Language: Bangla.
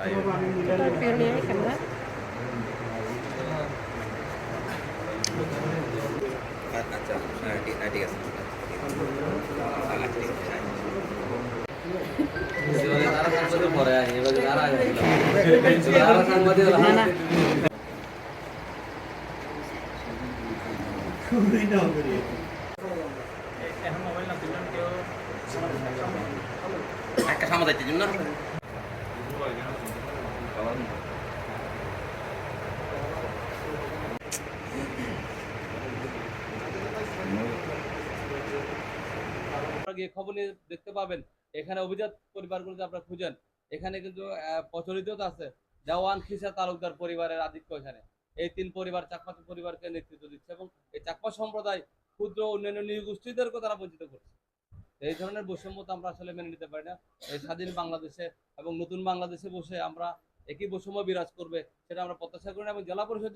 ক্যামেরা আচ্ছা ঠিক আছে একটা সামনে যাইতে না গিয়ে খবর নিয়ে দেখতে পাবেন এখানে অভিজাত পরিবারগুলোতে আপনারা খুঁজেন এখানে কিন্তু প্রচলিত আছে দেওয়ান খিসা তালুকদার পরিবারের আধিক্য এখানে এই তিন পরিবার চাকমা পরিবারকে নেতৃত্ব দিচ্ছে এবং এই চাকমা সম্প্রদায় ক্ষুদ্র অন্যান্য নৃগোষ্ঠীদেরকে তারা বঞ্চিত করছে এই ধরনের বৈষম্য তো আমরা আসলে মেনে নিতে পারি না এই স্বাধীন বাংলাদেশে এবং নতুন বাংলাদেশে বসে আমরা একই বৈষম্য বিরাজ করবে সেটা আমরা প্রত্যাশা করি না এবং জেলা পরিষদ